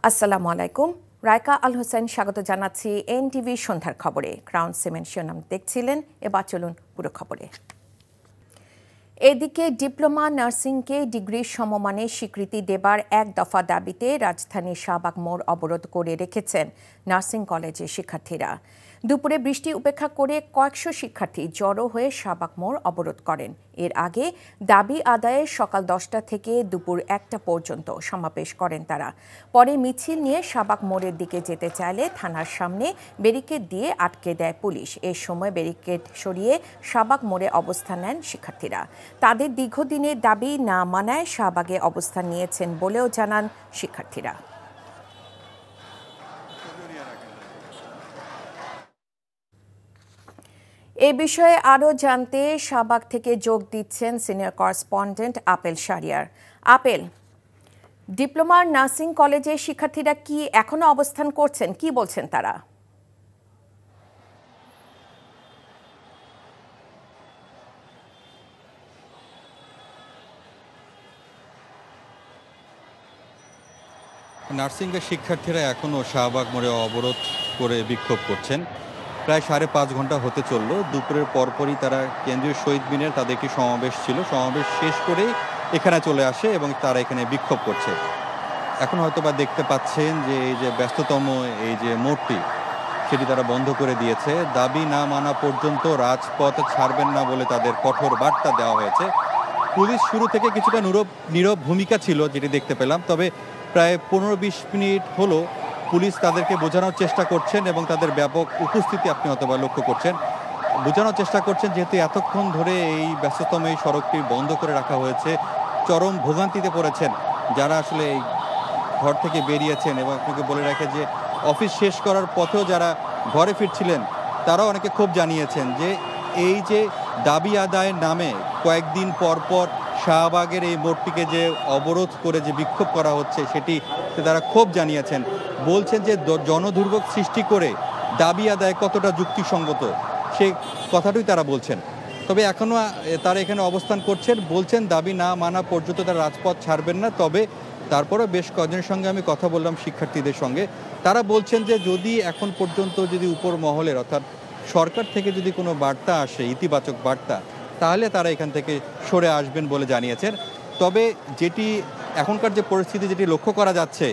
আসসালামু আলাইকুম। রায়কা আল হোসেন স্বাগত জানাচ্ছি এনটিভি সন্ধ্যার খবরে। ক্রাউন সিমেন্ট শিরোনাম দেখছিলেন, এবার চলুন পুরো খবরে। এদিকে ডিপ্লোমা নার্সিংকে ডিগ্রির সমমানে স্বীকৃতি দেবার এক দফা দাবিতে রাজধানীর শাহবাগ মোড় অবরোধ করে রেখেছেন নার্সিং কলেজের শিক্ষার্থীরা। দুপুরে বৃষ্টি উপেক্ষা করে কয়েকশো শিক্ষার্থী জড়ো হয়ে শাহবাগ মোড় অবরোধ করেন। এর আগে দাবি আদায়ে সকাল 10টা থেকে দুপুর 1টা পর্যন্ত সমাবেশ করেন তারা। পরে মিছিল নিয়ে শাহবাগ মোড়ের দিকে যেতে চাইলে থানার সামনে ব্যারিকেড দিয়ে আটকে দেয় পুলিশ। এ সময় ব্যারিকেড সরিয়ে শাহবাগ মোড়ে অবস্থান নেন শিক্ষার্থীরা। তাদের দীর্ঘদিনের দাবি না মানায় শাহবাগে অবস্থান নিয়েছেন বলেও জানান শিক্ষার্থীরা। এ বিষয়ে আরও জানতে শাহবাগ থেকে যোগ দিচ্ছেন সিনিয়র করেসপন্ডেন্ট আপেল শাহরিয়ার। আপেল, ডিপ্লোমার নার্সিং কলেজের শিক্ষার্থীরা কি এখনো অবস্থান করছেন, কি বলছেন তারা? নার্সিংয়ের শিক্ষার্থীরা এখনও শাহবাগ মোড়ে অবরোধ করে বিক্ষোভ করছেন। প্রায় 5.5 ঘন্টা হতে চলল। দুপুরের পরপরই তারা কেন্দ্রীয় শহীদ মিনারে তাদের একটি সমাবেশ ছিল, সমাবেশ শেষ করেই এখানে চলে আসে এবং তারা এখানে বিক্ষোভ করছে। এখন হয়তো বা দেখতে পাচ্ছেন যে এই যে ব্যস্ততম এই যে মোড়টি, সেটি তারা বন্ধ করে দিয়েছে। দাবি না মানা পর্যন্ত রাজপথ ছাড়বেন না বলে তাদের কঠোর বার্তা দেওয়া হয়েছে। পুলিশ শুরু থেকে কিছুটা নীরব ভূমিকা ছিল যেটি দেখতে পেলাম, তবে প্রায় 15-20 মিনিট হলো পুলিশ তাদেরকে বোঝানোর চেষ্টা করছেন এবং তাদের ব্যাপক উপস্থিতি আপনি অথবা লক্ষ্য করছেন। বোঝানোর চেষ্টা করছেন যেহেতু এতক্ষণ ধরে এই ব্যস্ততম এই সড়কটি বন্ধ করে রাখা হয়েছে, চরম ভোগান্তিতে পড়েছেন যারা আসলে এই ঘর থেকে বেরিয়েছেন। এবং আপনাকে বলে রাখে যে অফিস শেষ করার পথেও যারা ঘরে ফিরছিলেন তারাও অনেকে ক্ষোভ জানিয়েছেন যে এই যে দাবি আদায়ের নামে কয়েকদিন পর পর শাহবাগের এই মোড়টিকে যে অবরোধ করে যে বিক্ষোভ করা হচ্ছে সেটি তারা ক্ষোভ জানিয়েছেন। বলছেন যে জনদুর্ভোগ সৃষ্টি করে দাবি আদায় কতটা যুক্তিসঙ্গত সেই কথাটাই তারা বলছেন। তবে এখনও তারা এখানে অবস্থান করছেন, বলছেন দাবি না মানা পর্যন্ত তারা রাজপথ ছাড়বেন না। তবে তারপরেও বেশ কয়েকজনের সঙ্গে আমি কথা বললাম শিক্ষার্থীদের সঙ্গে, তারা বলছেন যে যদি এখন পর্যন্ত যদি উপর মহলের অর্থাৎ সরকার থেকে যদি কোনো বার্তা আসে, ইতিবাচক বার্তা, তাহলে তারা এখান থেকে সরে আসবেন বলে জানিয়েছেন। তবে যেটি এখনকার যে পরিস্থিতি যেটি লক্ষ্য করা যাচ্ছে,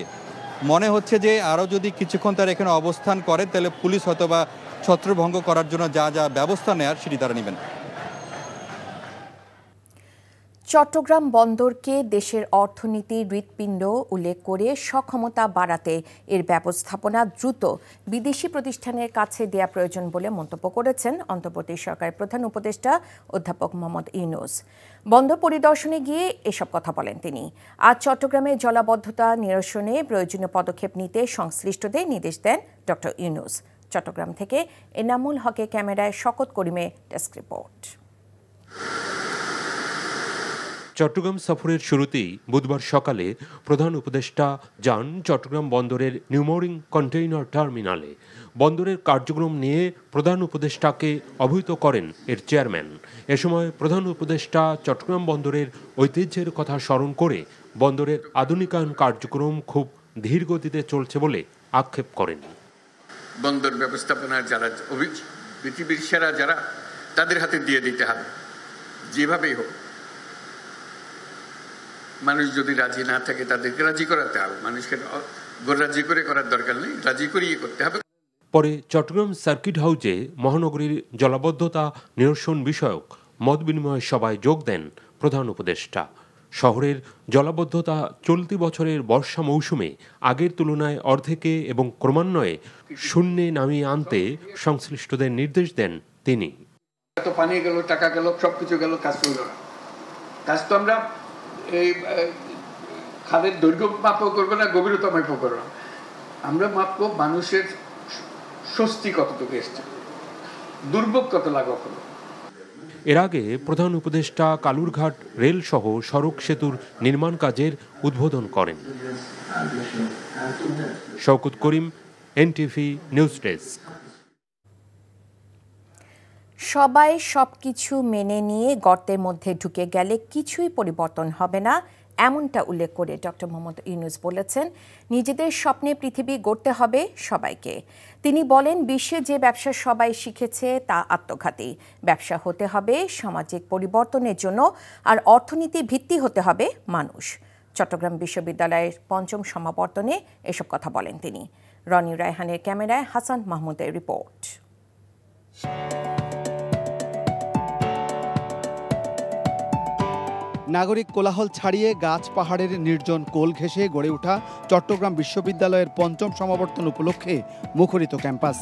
মনে হচ্ছে যে আরও যদি কিছুক্ষণ তারা এখানে অবস্থান করে তাহলে পুলিশ হয়তো বা ছত্রভঙ্গ করার জন্য যা যা ব্যবস্থা নেওয়ার সেটি তারা নেবেন। চট্টগ্রাম বন্দরকে দেশের অর্থনীতির হৃৎপিণ্ড উল্লেখ করে সক্ষমতা বাড়াতে এর ব্যবস্থাপনা দ্রুত বিদেশি প্রতিষ্ঠানের কাছে দেয়া প্রয়োজন বলে মন্তব্য করেছেন অন্তর্বর্তী সরকারের প্রধান উপদেষ্টা অধ্যাপক মোহাম্মদ ইউনূস। বন্দর পরিদর্শনে গিয়ে এসব কথা বলেন তিনি। আজ চট্টগ্রামে জলাবদ্ধতা নিরসনে প্রয়োজনীয় পদক্ষেপ নিতে সংশ্লিষ্টদের নির্দেশ দেন ড ইউনূস। চট্টগ্রাম থেকে এনামুল হকের ক্যামেরায় শকত করিমের ডেস্ক রিপোর্ট। চট্টগ্রাম সফরের শুরুতেই বুধবার সকালে প্রধান উপদেষ্টা যান চট্টগ্রাম বন্দরের নিউমোরিং কন্টেইনার টার্মিনালে। বন্দরের কার্যক্রম নিয়ে প্রধান উপদেষ্টাকে অবহিত করেন এর চেয়ারম্যান। এ সময় প্রধান উপদেষ্টা চট্টগ্রাম বন্দরের ঐতিহ্যের কথা স্মরণ করে বন্দরের আধুনিকায়ন কার্যক্রম খুব ধীর গতিতে চলছে বলে আক্ষেপ করেন। বন্দর ব্যবস্থাপনার যারা পৃথিবীর সেরা যারা, তাদের হাতে দিয়ে দিতে হবে যেভাবেই হোক। মানুষ যদি রাজি না থাকে তাদেরকে রাজি করাতে হবে। মানুষকে রাজি করে করার দরকার নেই, রাজি করিয়ে করতে হবে। পরে চট্টগ্রাম সার্কিট হাউসে মহানগরীর জলাবদ্ধতা নিরসন বিষয়ক মত বিনিময় সভায় যোগ দেন প্রধান উপদেষ্টা। শহরের জলাবদ্ধতা চলতি বছরের বর্ষা মৌসুমে আগের তুলনায় অর্ধেকে এবং ক্রমান্বয়ে শূন্যে নামিয়ে আনতে সংশ্লিষ্টদের নির্দেশ দেন তিনি। এত পানি গেল, টাকা গেল, সবকিছু গেল, কাজ চলল না। কাজ তো আমরা এই খালের দৈর্ঘ্য মাপও করবো না, গভীরতা মাপও করবো না, আমরা মাপবো মানুষের স্বস্তি কতটুকু এসছে, দুর্ভোগ কত লাঘব হলো। এর আগে প্রধান উপদেষ্টা কালুরঘাট রেল সহ সড়ক সেতুর নির্মাণ কাজের উদ্বোধন করেন। শওকত করিম, এনটিভি নিউজ ডেস্ক। সবাই সবকিছু মেনে নিয়ে গর্তের মধ্যে ঢুকে গেলে কিছুই পরিবর্তন হবে না, এমনটা উল্লেখ করে ডক্টর মোহাম্মদ ইউনূস বলেছেন, নিজেদের স্বপ্নে পৃথিবী গড়তে হবে সবাইকে। তিনি বলেন, বিশ্বে যে ব্যবসা সবাই শিখেছে তা আত্মঘাতী। ব্যবসা হতে হবে সামাজিক পরিবর্তনের জন্য, আর অর্থনীতি ভিত্তি হতে হবে মানুষ। চট্টগ্রাম বিশ্ববিদ্যালয়ের ৫ম সমাবর্তনে এসব কথা বলেন তিনি। রনি রায়হানের ক্যামেরায় হাসান মাহমুদের রিপোর্ট। নাগরিক কোলাহল ছাড়িয়ে গাছ পাহাড়ের নির্জন কোল ঘেঁষে গড়ে ওঠা চট্টগ্রাম বিশ্ববিদ্যালয়ের ৫ম সমাবর্তন উপলক্ষে মুখরিত ক্যাম্পাস।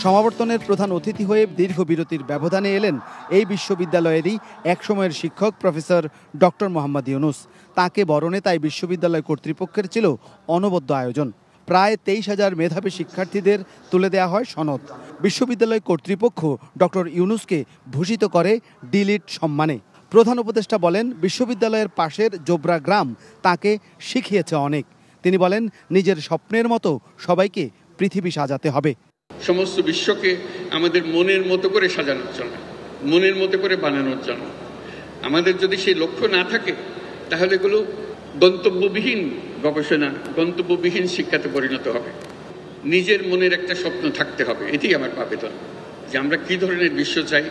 সমাবর্তনের প্রধান অতিথি হয়ে দীর্ঘ বিরতির ব্যবধানে এলেন এই বিশ্ববিদ্যালয়েরই একসময়ের শিক্ষক প্রফেসর ডক্টর মোহাম্মদ ইউনূস। তাকে বরণে তাই বিশ্ববিদ্যালয় কর্তৃপক্ষের ছিল অনবদ্য আয়োজন। প্রায় ২৩,০০০ মেধাবী শিক্ষার্থীদের তুলে দেওয়া হয় সনদ। বিশ্ববিদ্যালয় কর্তৃপক্ষ ডক্টর ইউনূসকে ভূষিত করে ডিলিট সম্মানে। প্রধান উপদেষ্টা বলেন, বিশ্ববিদ্যালয়ের পাশের জোবরা গ্রাম তাকে শিখিয়েছে অনেক। তিনি বলেন, নিজের স্বপ্নের মতো সবাইকে পৃথিবী সাজাতে হবে। সমস্ত বিশ্বকে আমাদের মনের মতো করে সাজানোর জন্য, মনের মতো করে বানানোর জন্য। আমাদের যদি সেই লক্ষ্য না থাকে, তাহলে এগুলো গন্তব্যবিহীন গবেষণা, গন্তব্যবিহীন শিক্ষাতে পরিণত হবে। নিজের মনের একটা স্বপ্ন থাকতে হবে। এটাই আমার আবেদন, যে আমরা কি ধরনের বিশ্ব চাই,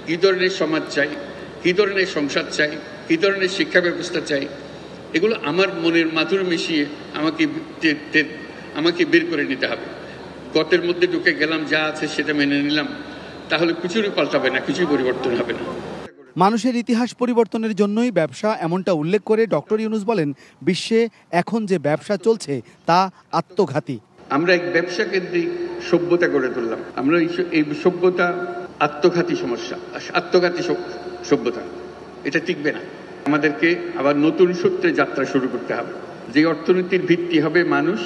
কি ধরনের সমাজ চাই, কি ধরনের সংসার চাই, কি ধরনের শিক্ষা ব্যবস্থা চাই। এগুলো আমার মনের মাধুর মিশিয়ে আমাকে বের করে নিতে হবে। গতের মধ্যে ঢুকে গেলাম, যা আছে সেটা মেনে নিলাম, তাহলে কিছুই পাল্টাবে না, কিছুই পরিবর্তন হবে না। মানুষের ইতিহাস পরিবর্তনের জন্যই ব্যবসা, এমনটা উল্লেখ করে ডক্টর ইউনূস বলেন, বিশ্বে এখন যে ব্যবসা চলছে তা আত্মঘাতী। আমরা এক ব্যবসা কেন্দ্রিক সভ্যতা গড়ে তুললাম। আমরা এই সভ্যতা আত্মঘাতী সমস্যা, আত্মঘাতী সভ্যতা, এটা টিকবে না। আমাদেরকে আবার নতুন সূত্রে যাত্রা শুরু করতে হবে। যে অর্থনীতির ভিত্তি হবে মানুষ,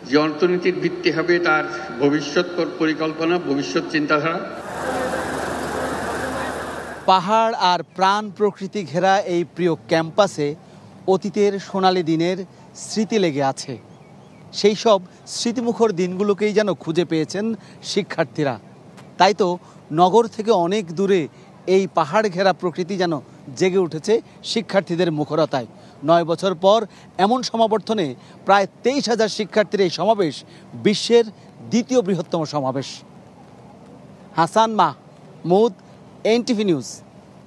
যে অর্থনীতির ভিত্তি হবে তার ভবিষ্যৎ পরিকল্পনা, ভবিষ্যৎ চিন্তাধারা। পাহাড় আর প্রাণ প্রকৃতি ঘেরা এই প্রিয় ক্যাম্পাসে অতীতের সোনালি দিনের স্মৃতি লেগে আছে। সেই সব স্মৃতিমুখর দিনগুলোকেই যেন খুঁজে পেয়েছেন শিক্ষার্থীরা। তাই তো নগর থেকে অনেক দূরে এই পাহাড় ঘেরা প্রকৃতি যেন জেগে উঠেছে শিক্ষার্থীদের মুখরতায়। 9 বছর পর এমন সমাবর্তনে প্রায় 23,000 শিক্ষার্থীর এই সমাবেশ বিশ্বের দ্বিতীয় বৃহত্তম সমাবেশ। হাসান মাহমুদ, NTV নিউজ,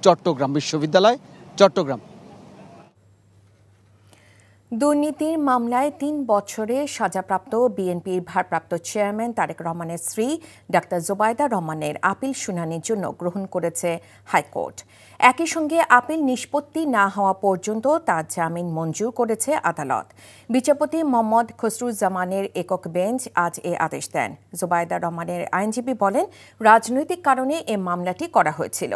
চট্টগ্রাম বিশ্ববিদ্যালয়, চট্টগ্রাম। দুর্নীতির মামলায় 3 বছরে সাজাপ্রাপ্ত বিএনপির ভারপ্রাপ্ত চেয়ারম্যান তারেক রহমানের স্ত্রী ডাক্তার জোবায়দা রহমানের আপিল শুনানির জন্য গ্রহণ করেছে হাইকোর্ট। একই সঙ্গে আপিল নিষ্পত্তি না হওয়া পর্যন্ত তার জামিন মঞ্জুর করেছে আদালত। বিচারপতি মোহাম্মদ খসরুজ্জামানের একক বেঞ্চ আজ এ আদেশ দেন। জোবায়দা রহমানের আইনজীবী বলেন, রাজনৈতিক কারণে এ মামলাটি করা হয়েছিল।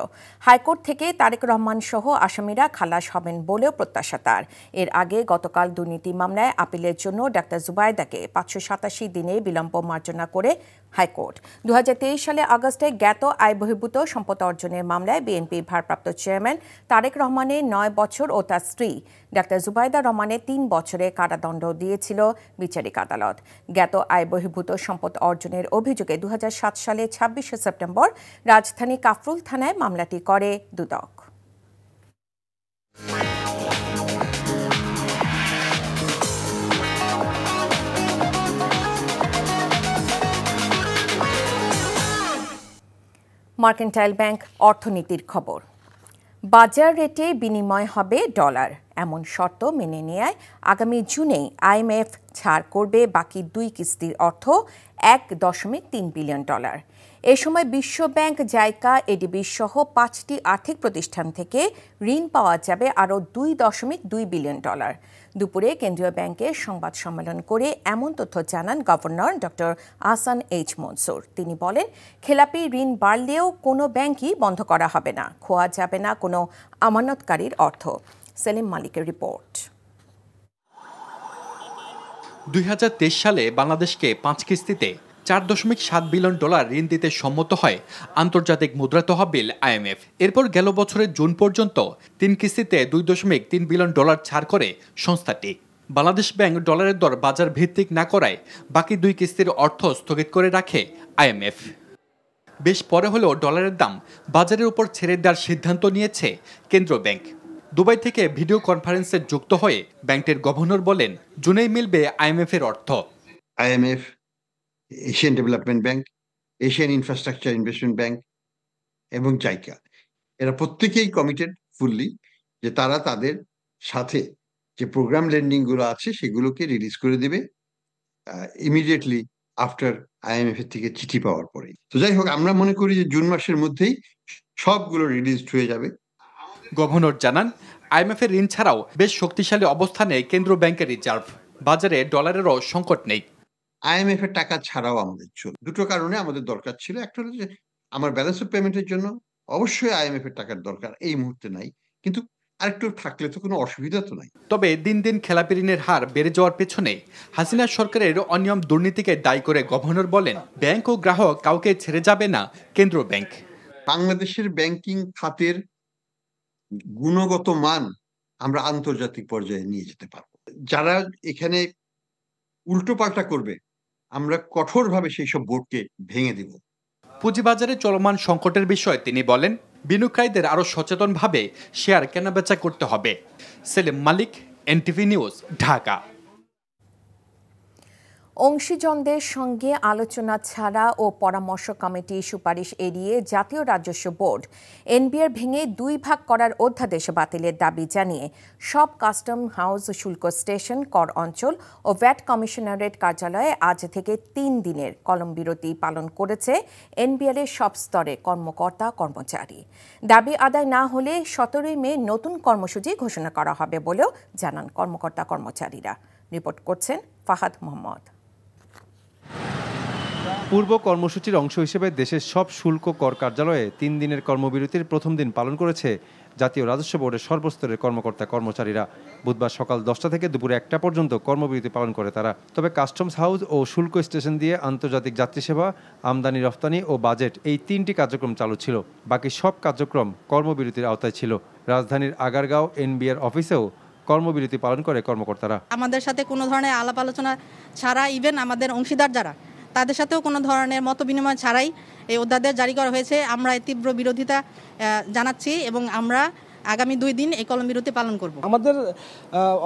হাইকোর্ট থেকে তারেক রহমান সহ আসামিরা খালাস হবেন বলেও প্রত্যাশা তার। এর আগে গতকাল দুর্নীতি মামলায় আপিলের জন্য ডাক্তার জুবায়দাকে 587 দিনে বিলম্ব মার্জনা করে হাইকোর্ট। 2023 সালে আগস্টে জ্ঞাত আয় বহির্ভূত সম্পদ অর্জনের মামলায় বিএনপির ভারপ্রাপ্ত চেয়ারম্যান তারেক রহমানের 9 বছর ও তার স্ত্রী ডাক্তার জুবায়দা রহমানের 3 বছরের কারাদণ্ড দিয়েছিল বিচারিক আদালত। জ্ঞাত আয় বহির্ভূত সম্পদ অর্জনের অভিযোগে 2007 সালে 26 সেপ্টেম্বর রাজধানী কাফরুল থানায় মামলাটি করে দুদক। মার্কেন্টাইল ব্যাংক অর্থনীতির খবর। বাজার রেটে বিনিময় হবে ডলার, এমন শর্ত মেনে নেয় আগামী জুনেই IMF ছাড় করবে বাকি 2 কিস্তির অর্থ $1.3 বিলিয়ন। এ সময় বিশ্ব ব্যাংক, জাইকা, এডিবি সহ 5টি আর্থিক প্রতিষ্ঠান থেকে ঋণ পাওয়া যাবে আরও $2.2 বিলিয়ন। দুপুরে কেন্দ্রীয় ব্যাংকের সংবাদ সম্মেলন করে এমন তথ্য জানান governor doctor Ahsan H Mansur. তিনি বলেন, খেলাপি ঋণ বাড়লেও কোনো ব্যাংকই বন্ধ করা হবে না, খোয়া যাবে না কোনো আমানতকারীর অর্থ। সেলিম মালিকের রিপোর্ট। 2023 সালে বাংলাদেশকে 5 কিস্তিতে $4.7 বিলিয়ন ঋণ দিতে সম্মত হয় আন্তর্জাতিক মুদ্রা তহবিল IMF। এরপর গেল বছরের জুন পর্যন্ত 3 কিস্তিতে $2.3 বিলিয়ন ছাড় করে সংস্থাটি। বাংলাদেশ ব্যাংক ডলারের দর বাজার ভিত্তিক না করায় বাকি 2 কিস্তির অর্থ স্থগিত করে রাখে IMF। বেশ পরে হলেও ডলারের দাম বাজারের উপর ছেড়ে দেওয়ার সিদ্ধান্ত নিয়েছে কেন্দ্র ব্যাংক। দুবাই থেকে ভিডিও কনফারেন্সে যুক্ত হয়ে ব্যাংকের গভর্নর বলেন, জুনেই মিলবে IMF এর অর্থ। IMF, Asian development bank, Asian infrastructure investment bank এবং জাইকা এরা প্রত্যেকেই কমিটেড ফুললি যে তারা তাদের সাথে যে প্রোগ্রাম লেন্ডিং গুলো আছে সেগুলোকে রিলিজ করে দেবে ইমিডিয়েটলি আফটার IMF এর থেকে চিঠি পাওয়ার পরে। তো যাই হোক, আমরা মনে করি যে জুন মাসের মধ্যেই সবগুলো রিলিজড হয়ে যাবে। গভর্নর জানান, IMF এর ঋণ ছাড়াও বেশ শক্তিশালী অবস্থানে কেন্দ্র ব্যাংকের রিজার্ভ। বাজারে ডলারেরও সংকট নেই। IMF এর টাকা ছাড়াও আমাদের চল দুটো কারণে আমাদের দরকার ছিল। একটা হলো যে আমার ব্যালেন্স অফ পেমেন্টের জন্য অবশ্যই IMF এর টাকার দরকার, এই মুহূর্তে নাই, কিন্তু আরেকটু থাকলে তো কোনো অসুবিধা তো নাই। তবে দিন দিন খেলাপি ঋণের হার বেড়ে যাওয়ার পেছনে হাসিনা সরকারের অনিয়ম দুর্নীতিকে দায়ী করে গভর্নর বলেন, ব্যাংক ও গ্রাহক কাউকে ছেড়ে যাবে না কেন্দ্র ব্যাংক। বাংলাদেশের ব্যাংকিং খাতের গুণগত মান আমরা আন্তর্জাতিক পর্যায়ে নিয়ে যেতে পারবো। যারা এখানে উল্টোপাল্টা করবে আমরা কঠোরভাবে সেই সব বোর্ডকে ভেঙে দিব। পুঁজিবাজারে চলমান সংকটের বিষয়ে তিনি বলেন, বিনিয়োগকারীদের আরো সচেতনভাবে শেয়ার কেনাবেচা করতে হবে। সেলিম মালিক, NTV নিউজ, ঢাকা। অংশীজনদের সঙ্গে আলোচনা ছাড়া ও পরামর্শ কমিটির সুপারিশ এড়িয়ে জাতীয় রাজস্ব বোর্ড NBR ভেঙে 2 ভাগ করার অধ্যাদেশ বাতিলের দাবি জানিয়ে সব কাস্টম হাউস, শুল্ক স্টেশন, কর অঞ্চল ও ভ্যাট কমিশনারেট কার্যালয়ে আজ থেকে 3 দিনের কলমবিরতি পালন করেছে NBR এর সব স্তরে কর্মকর্তা কর্মচারী। দাবি আদায় না হলে 17 মে নতুন কর্মসূচি ঘোষণা করা হবে বলেও জানান কর্মকর্তা কর্মচারীরা। রিপোর্ট করছেন ফাহাদ মোহাম্মদ। পূর্ব কর্মসূচির অংশ হিসেবে দেশের সব শুল্ক কর কার্যালয়ে 3 দিনের কর্মবিরতির প্রথম দিন পালন করেছে জাতীয় রাজস্ব বোর্ডের সর্বস্তরের কর্মকর্তা কর্মচারীরা। বুধবার সকাল 10টা থেকে দুপুর 1টা পর্যন্ত কর্মবিরতি পালন করে তারা। তবে কাস্টমস হাউস ও শুল্ক স্টেশন দিয়ে আন্তর্জাতিক যাত্রী সেবা, আমদানি রফতানি ও বাজেট এই 3টি কার্যক্রম চালু ছিল। বাকি সব কার্যক্রম কর্মবিরতির আওতায় ছিল। রাজধানীর আগারগাঁও NBR অফিসেও কর্মবিরতি পালন করে কর্মকর্তারা। আমাদের সাথে কোনো ধরনের আলাপ আলোচনা ছাড়া, ইভেন আমাদের অংশীদার যারা, তাদের সাথেও কোনো ধরনের মত বিনিময় ছাড়াই এই অধ্যাদেশ জারি করা হয়েছে। আমরা এই তীব্র বিরোধিতা জানাচ্ছি এবং আমরা আগামী 2 দিন এই কলমবিরতি পালন করব। আমাদের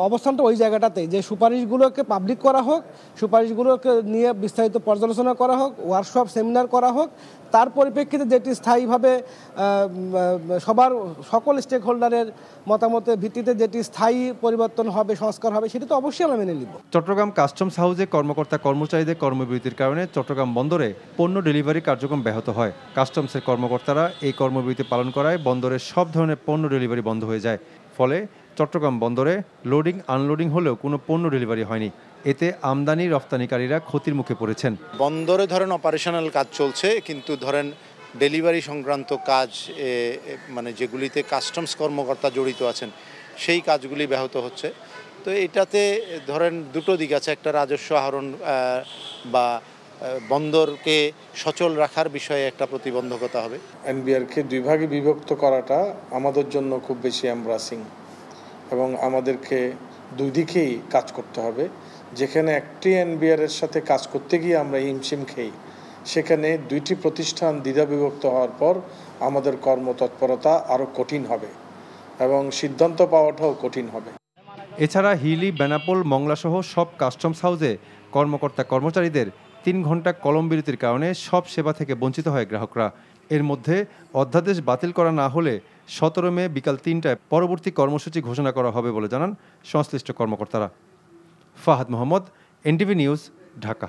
অবস্থানটা ওই জায়গাটাতে যে সুপারিশগুলোকে পাবলিক করা হোক, সুপারিশগুলোকে নিয়ে বিস্তারিত পর্যালোচনা করা হোক, ওয়ার্কশপ সেমিনার করা হোক, তার পরিপ্রেক্ষিতে যেটি স্থায়ীভাবে সবার সকল স্টেক হোল্ডারের মতামতের ভিত্তিতে যেটি স্থায়ী পরিবর্তন হবে, সংস্কার হবে, সেটি তো অবশ্যই আমরা মেনে নিব। চট্টগ্রাম কাস্টমস হাউসে কর্মকর্তা কর্মচারীদের কর্মবিরতির কারণে চট্টগ্রাম বন্দরে পণ্য ডেলিভারি কার্যক্রম ব্যাহত হয়। কাস্টমসের কর্মকর্তারা এই কর্মবিরতি পালন করায় বন্দরের সব ধরনের পণ্য ডেলিভারি বন্ধ হয়ে যায়। ফলে চট্টগ্রাম বন্দরে লোডিং আনলোডিং হলেও কোনো পণ্য ডেলিভারি হয়নি। এতে আমদানি রফতানিকারীরা ক্ষতির মুখে পড়েছেন। বন্দরে ধরেন অপারেশনাল কাজ চলছে, কিন্তু ধরেন ডেলিভারি সংক্রান্ত কাজ মানে যেগুলিতে কাস্টমস কর্মকর্তা জড়িত আছেন সেই কাজগুলি ব্যাহত হচ্ছে। তো এটাতে ধরেন দুটো দিক আছে, একটা রাজস্ব আহরণ বা বন্দরকে সচল রাখার বিষয়ে একটা প্রতিবন্ধকতা হবে। NBRকে 2 ভাগে বিভক্ত করাটা আমাদের জন্য খুব বেশি এমব্রাসিং এবং আমাদেরকে 2 দিকেই কাজ করতে হবে। যেখানে একটি NBR এর সাথে কাজ করতে গিয়ে আমরা হিমশিম খেই, সেখানে 2টি প্রতিষ্ঠান দ্বিধাবিভক্ত হওয়ার পর আমাদের কর্মতৎপরতা আরও কঠিন হবে এবং সিদ্ধান্ত পাওয়াটাও কঠিন হবে। এছাড়া হিলি, বেনাপোল, মংলাসহ সব কাস্টমস হাউসে কর্মকর্তা কর্মচারীদের 3 ঘন্টা কলমবিরতির কারণে সব সেবা থেকে বঞ্চিত হয় গ্রাহকরা। এর মধ্যে অধ্যাদেশ বাতিল করা না হলে 17 মে বিকাল 3টায় পরবর্তী কর্মসূচি ঘোষণা করা হবে বলে জানান সংশ্লিষ্ট কর্মকর্তারা। Fahad Mohammad, NTV news, Dhaka.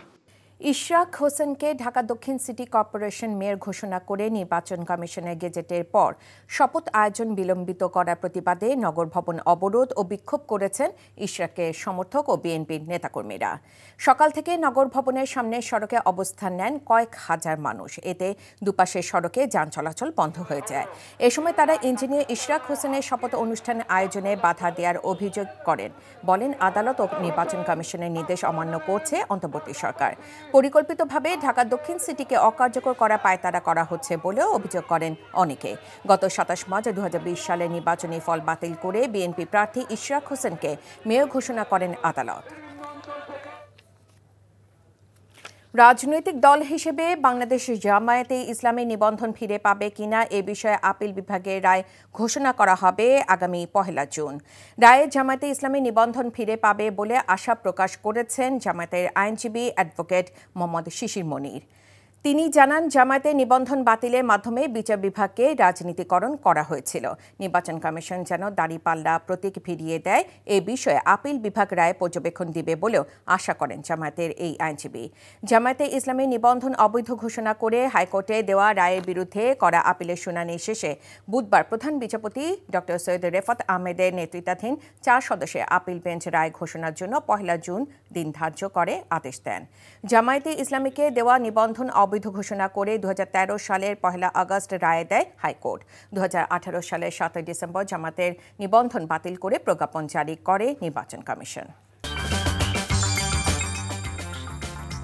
ইশরাক হোসেনকে ঢাকা দক্ষিণ সিটি কর্পোরেশন মেয়র ঘোষণা করে নির্বাচন কমিশনের গেজেটের পর শপথ আয়োজন বিলম্বিত করার প্রতিবাদে নগর ভবন অবরোধ ও বিক্ষোভ করেছেন ইশরাকের সমর্থক ও বিএনপির নেতাকর্মীরা। সকাল থেকে নগর ভবনের সামনে সড়কে অবস্থান নেন কয়েক হাজার মানুষ। এতে দুপাশের সড়কে যান চলাচল বন্ধ হয়ে যায়। এ সময় তারা ইঞ্জিনিয়ার ইশরাক হোসেনের শপথ অনুষ্ঠান আয়োজনে বাধা দেওয়ার অভিযোগ করেন। বলেন, আদালত ও নির্বাচন কমিশনের নির্দেশ অমান্য করছে অন্তর্বর্তী সরকার। পরিকল্পিতভাবে ঢাকা দক্ষিণ সিটিকে অকার্যকর করা পায়তারা করা হচ্ছে বলেও অভিযোগ করেন অনেকে। গত 27 মার্চ 2020 সালে নির্বাচনী ফল বাতিল করে বিএনপি প্রার্থী ইশরাক হোসেনকে মেয়র ঘোষণা করেন আদালত। রাজনৈতিক দল হিসেবে বাংলাদেশ জামায়াতে ইসলামী নিবন্ধন ফিরে পাবে কিনা এ বিষয়ে আপিল বিভাগের রায় ঘোষণা করা হবে আগামী 1 জুন। রায়ে জামায়াতে ইসলামী নিবন্ধন ফিরে পাবে বলে আশা প্রকাশ করেছেন জামায়াতের আইনজীবী অ্যাডভোকেট মোহাম্মদ শিশির মনির। তিনি জানান, জামায়াতে নিবন্ধন বাতিলের মাধ্যমে বিচার বিভাগকে রাজনীতিকরণ করা হয়েছিল। নির্বাচন কমিশন যেন দাঁড়িপাল্লা প্রতীক ফিরিয়ে দেয় এ বিষয়ে আপিল বিভাগ রায় পর্যবেক্ষণ দিবে বলেও আশা করেন জামায়াতের এই আইনজীবী। জামায়াতে ইসলামী নিবন্ধন অবৈধ ঘোষণা করে হাইকোর্টে দেওয়া রায়ের বিরুদ্ধে করা আপিলের শুনানি শেষে বুধবার প্রধান বিচারপতি ডক্টর সৈয়দ রেফাত আহমেদের নেতৃত্বাধীন 4 সদস্যের আপিল বেঞ্চ রায় ঘোষণার জন্য 1 জুন দিন ধার্য করে আদেশ দেন। জামায়াতে ইসলামীকে দেওয়া নিবন্ধন অবৈধ ঘোষণা করে 2013 সালের 1 আগস্ট রায় দেয় হাইকোর্ট। 2018 সালের 7 ডিসেম্বর জামাতের নিবন্ধন বাতিল করে প্রজ্ঞাপন জারি করে নির্বাচন কমিশন।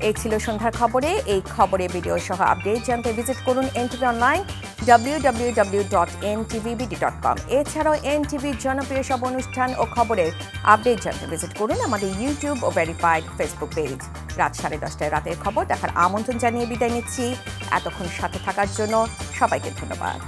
এই ছিল সন্ধ্যার খবরে। এই খবরে ভিডিও সহ আপডেট জানতে ভিজিট করুন এনটিভি অনলাইন www.ntvbd.com। এছাড়াও এনটিভির জনপ্রিয় সব অনুষ্ঠান ও খবরের আপডেট জানতে ভিজিট করুন আমাদের ইউটিউব ও ভেরিফাইড ফেসবুক পেজ। রাত 10:30 রাতের খবর দেখার আমন্ত্রণ জানিয়ে বিদায় নিচ্ছি। এতক্ষণ সাথে থাকার জন্য সবাইকে ধন্যবাদ।